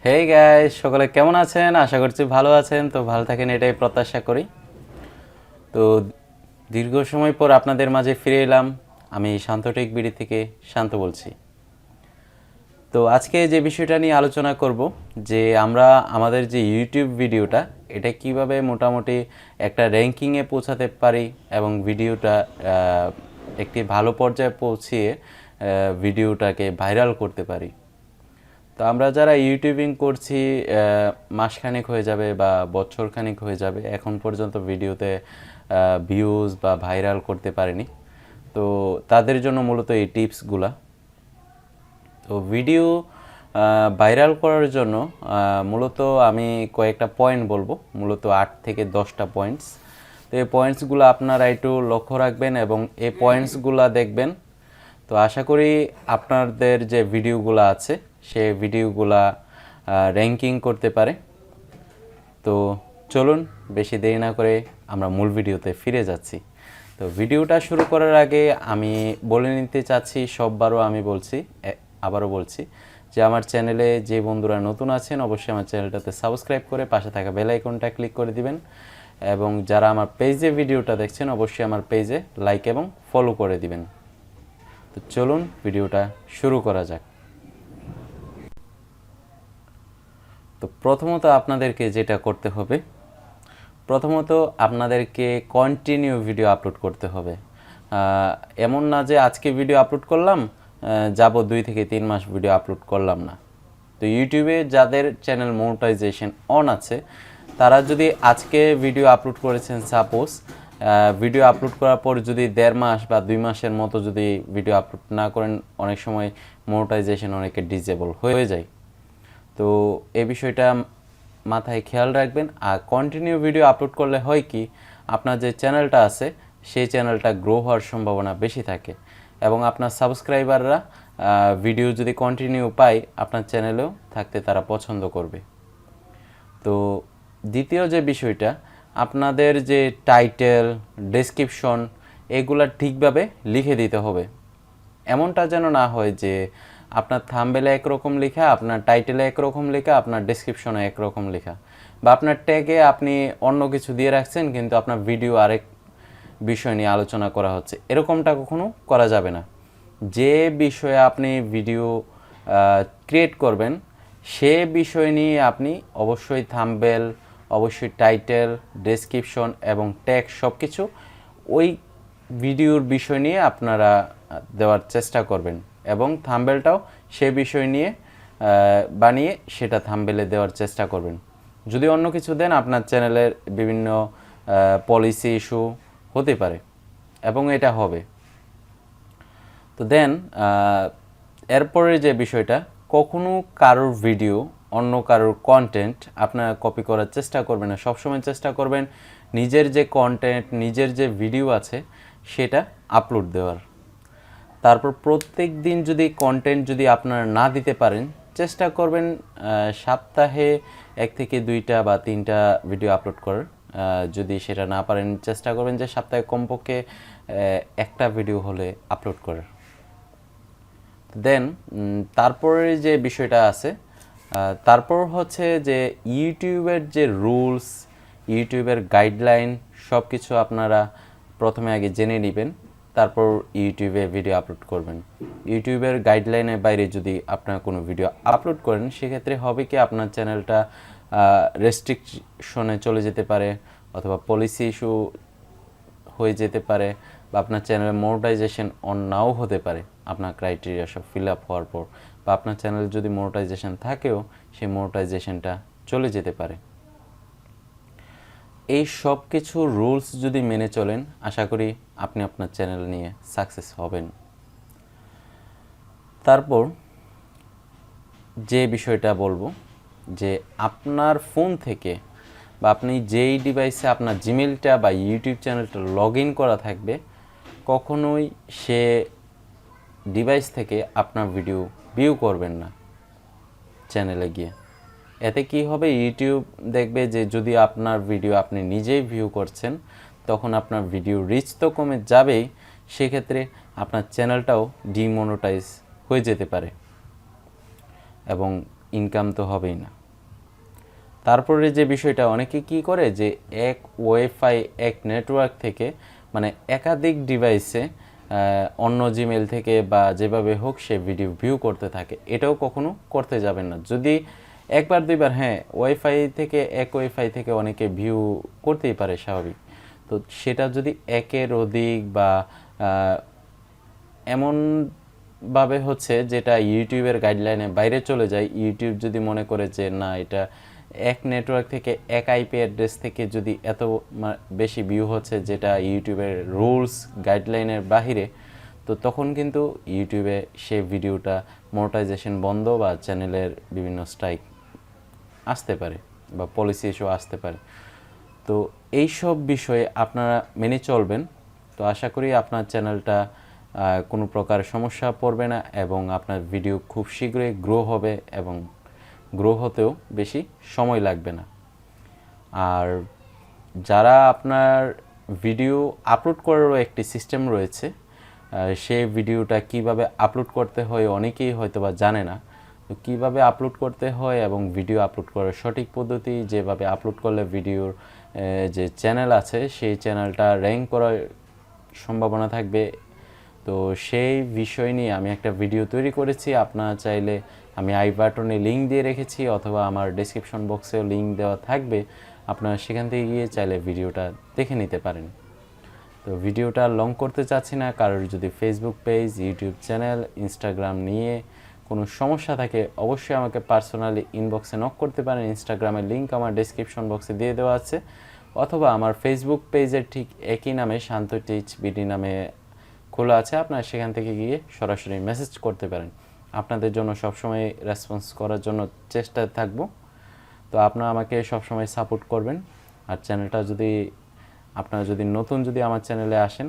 Hey guys, সকলে কেমন আছেন? আশা করছি ভালো আছেন। তো ভালো থাকেন এটাই প্রত্যাশা করি। তো দীর্ঘ সময় পর আপনাদের মাঝে ফিরে এলাম। আমি শান্ত টেক বিডি থেকে শান্ত বলছি। তো আজকে যে বিষয়টা নিয়ে আলোচনা করব যে আমরা আমাদের যে ইউটিউব ভিডিওটা এটা কিভাবে মোটামুটি একটা র্যাঙ্কিংয়ে পৌঁছাতে পারি এবং ভিডিওটা একটি ভালো পর্যায়ে পৌঁছিয়ে ভিডিওটাকে ভাইরাল করতে পারি। তো আমরা যারা ইউটিউবিং করছি মাসখানেক হয়ে যাবে বা বছরখানেক হয়ে যাবে, এখন পর্যন্ত ভিডিওতে ভিউজ বা ভাইরাল করতে পারিনি। তো তাদের জন্য মূলত এই টিপসগুলা। তো ভিডিও ভাইরাল করার জন্য মূলত আমি কয়েকটা পয়েন্ট বলবো, মূলত 8 থেকে 10টা পয়েন্টস। তো এই পয়েন্টসগুলো আপনারা একটু লক্ষ্য রাখবেন এবং এই পয়েন্টসগুলো দেখবেন। তো আশা করি আপনাদের যে ভিডিওগুলো আছে সেই ভিডিওগুলা র্যাঙ্কিং করতে পারে। তো চলুন বেশি দেরি না করে আমরা মূল ভিডিওতে ফিরে যাচ্ছি। তো ভিডিওটা শুরু করার আগে আমি বলে নিতে চাচ্ছি, সববারও আমি বলছি, আবারও বলছি যে আমার চ্যানেলে যে বন্ধুরা নতুন আছেন অবশ্যই আমার চ্যানেলটাতে সাবস্ক্রাইব করে পাশে থাকা বেল আইকনটা ক্লিক করে দিবেন এবং যারা আমার পেজে ভিডিওটা দেখছেন অবশ্যই আমার পেজে লাইক এবং ফলো করে দিবেন। তো চলুন ভিডিওটা শুরু করা যাক। তো প্রথমত আপনাদেরকে যেটা করতে হবে, প্রথমত আপনাদেরকে কন্টিনিউ ভিডিও আপলোড করতে হবে। এমন না যে আজকে ভিডিও আপলোড করলাম, যাব 2 থেকে 3 মাস ভিডিও আপলোড করলাম না। তো ইউটিউবে যাদের চ্যানেল মনিটাইজেশন অন আছে তারা যদি আজকে ভিডিও আপলোড করেছেন, সাপোজ ভিডিও আপলোড করার পর যদি 1.5 মাস বা 2 মাসের মতো যদি ভিডিও আপলোড না করেন, অনেক সময় মনিটাইজেশন অনেকে ডিসেবল হয়ে যায়। তো এই বিষয়টা মাথায় খেয়াল রাখবেন। আর কন্টিনিউ ভিডিও আপলোড করলে হয় কি, আপনার যে চ্যানেলটা আছে সেই চ্যানেলটা গ্রো হওয়ার সম্ভাবনা বেশি থাকে এবং আপনার সাবস্ক্রাইবাররা ভিডিও যদি কন্টিনিউ পায় আপনার চ্যানেলেও থাকতে তারা পছন্দ করবে। তো দ্বিতীয় যে বিষয়টা, আপনাদের যে টাইটেল, ডেসক্রিপশন এগুলা ঠিকভাবে লিখে দিতে হবে। এমনটা যেন না হয় যে আপনার থাম্বনেলে একরকম লেখা, আপনার টাইটেলে একরকম লেখা, আপনার ডেসক্রিপশনে একরকম লেখা, বা আপনার ট্যাগে আপনি অন্য কিছু দিয়ে রাখছেন কিন্তু আপনার ভিডিও আরেক বিষয় নিয়ে আলোচনা করা হচ্ছে। এরকমটা কখনো করা যাবে না। যে বিষয়ে আপনি ভিডিও ক্রিয়েট করবেন সে বিষয় নিয়ে আপনি অবশ্যই থাম্বনেল, অবশ্যই টাইটেল, ডেসক্রিপশন এবং ট্যাগ সব কিছু ওই ভিডিওর বিষয় নিয়ে আপনারা দেওয়ার চেষ্টা করবেন এবং থাম্বনেলটাও সে বিষয় নিয়ে বানিয়ে সেটা থাম্বনেলে দেওয়ার চেষ্টা করবেন। যদি অন্য কিছু দেন আপনার চ্যানেলের বিভিন্ন পলিসি ইস্যু হতে পারে এবং এটা হবে। তো দেন এরপরে যে বিষয়টা, কখনো কারোর ভিডিও, অন্য কারোর কন্টেন্ট আপনারা কপি করার চেষ্টা করবেন না। সবসময় চেষ্টা করবেন নিজের যে কন্টেন্ট, নিজের যে ভিডিও আছে সেটা আপলোড দেওয়ার। তারপর প্রত্যেক দিন যদি কন্টেন্ট যদি আপনারা না দিতে পারেন, চেষ্টা করবেন সপ্তাহে 1 থেকে 2টা বা 3টা ভিডিও আপলোড করার। যদি সেটা না পারেন চেষ্টা করবেন যে সপ্তাহে কমপক্ষে একটা ভিডিও হলে আপলোড করার। দেন তারপরে যে বিষয়টা আছে, তারপর হচ্ছে যে ইউটিউবের যে রুলস, ইউটিউবের গাইডলাইন সব কিছু আপনারা প্রথমে আগে জেনে নেবেন, তারপর ইউটিউবে ভিডিও আপলোড করবেন। ইউটিউবের গাইডলাইনের বাইরে যদি আপনারা কোনো ভিডিও আপলোড করেন সেক্ষেত্রে হবে কি, আপনার চ্যানেলটা রেস্ট্রিকশনে চলে যেতে পারে অথবা পলিসি ইস্যু হয়ে যেতে পারে বা আপনার চ্যানেলের মনিটাইজেশন অন নাও হতে পারে আপনার ক্রাইটেরিয়া সব ফিল আপ হওয়ার পর, বা আপনার চ্যানেলে যদি মনিটাইজেশন থাকেও সেই মনিটাইজেশনটা চলে যেতে পারে। এই সব কিছু রুলস যদি মেনে চলেন আশা করি আপনি আপনার চ্যানেল নিয়ে সাকসেস হবেন। তারপর যে বিষয়টা বলবো যে আপনার ফোন থেকে বা আপনি যেই ডিভাইসে আপনার জিমেলটা বা ইউটিউব চ্যানেলটা লগ ইন করা থাকবে কখনোই সে ডিভাইস থেকে আপনার ভিডিও ভিউ করবেন না চ্যানেলে গিয়ে। এতে কি হবে, ইউটিউব দেখবে যে যদি আপনার ভিডিও আপনি নিজেই ভিউ করছেন তখন আপনার ভিডিও রিচ তো কমে যাবেই, সেক্ষেত্রে আপনার চ্যানেলটাও ডিমনিটাইজ হয়ে যেতে পারে এবং ইনকাম তো হবেই না। তারপরে যে বিষয়টা অনেকে কি করে যে এক ওয়াইফাই এক নেটওয়ার্ক থেকে মানে একাধিক ডিভাইসে অন্য জিমেল থেকে বা যেভাবে হোক সে ভিডিও ভিউ করতে থাকে, এটাও কখনো করতে যাবেন না। যদি একবার দুইবার হ্যাঁ এক ওয়াইফাই থেকে অনেকে ভিউ করতেই পারে স্বাভাবিক, তো সেটা যদি একের অধিক বা এমনভাবে হচ্ছে যেটা ইউটিউবের গাইডলাইনে বাইরে চলে যায়, ইউটিউব যদি মনে করে যে না এটা এক নেটওয়ার্ক থেকে এক আইপি অ্যাড্রেস থেকে যদি এত বেশি ভিউ হচ্ছে যেটা ইউটিউবের রুলস গাইডলাইনের বাহিরে, তো তখন কিন্তু ইউটিউবে সে ভিডিওটা মনিটাইজেশন বন্ধ বা চ্যানেলের বিভিন্ন স্ট্রাইক আসতে পারে বা পলিসি ইস্যু আসতে পারে। তো এই সব বিষয়ে আপনারা মেনে চলবেন। তো আশা করি আপনার চ্যানেলটা কোনো প্রকার সমস্যা পড়বে না এবং আপনার ভিডিও খুব শীঘ্রই গ্রো হবে এবং গ্রো হতেও বেশি সময় লাগবে না। আর যারা আপনার ভিডিও আপলোড করারও একটি সিস্টেম রয়েছে, সেই ভিডিওটা কিভাবে আপলোড করতে হয় অনেকেই হয়তো বা জানে না। তো কীভাবে আপলোড করতে হয় এবং ভিডিও আপলোড করার সঠিক পদ্ধতি, যেভাবে আপলোড করলে ভিডিওর যে চ্যানেল আছে সেই চ্যানেলটা র্যাঙ্ক করার সম্ভাবনা থাকবে, তো সেই বিষয় নিয়ে আমি একটা ভিডিও তৈরি করেছি। আপনারা চাইলে আমি আই বাটনে লিঙ্ক দিয়ে রেখেছি অথবা আমার ডেসক্রিপশন বক্সেও লিঙ্ক দেওয়া থাকবে, আপনারা সেখান থেকে গিয়ে চাইলে ভিডিওটা দেখে নিতে পারেন। তো ভিডিওটা লং করতে চাচ্ছি না, কারোর যদি Facebook page, YouTube channel, Instagram নিয়ে কোনো সমস্যা থাকে অবশ্যই আমাকে পার্সোনালি ইনবক্সে নক করতে পারেন। ইনস্টাগ্রামের লিঙ্ক আমার ডেসক্রিপশন বক্সে দিয়ে দেওয়া আছে, অথবা আমার ফেসবুক পেজের ঠিক একই নামে শান্ত টিচ বিডি নামে খোলা আছে, আপনারা সেখান থেকে গিয়ে সরাসরি মেসেজ করতে পারেন। আপনাদের জন্য সবসময় রেসপন্স করার জন্য চেষ্টা থাকবো। তো আপনারা আমাকে সবসময় সাপোর্ট করবেন। আর চ্যানেলটা আপনারা যদি নতুন আমার চ্যানেলে আসেন,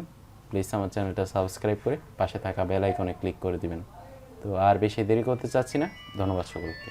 প্লিজ আমার চ্যানেলটা সাবস্ক্রাইব করে পাশে থাকা বেল আইকনে ক্লিক করে দিবেন। তো আর বেশি দেরি করতে চাচ্ছি না, ধন্যবাদ সকলকে।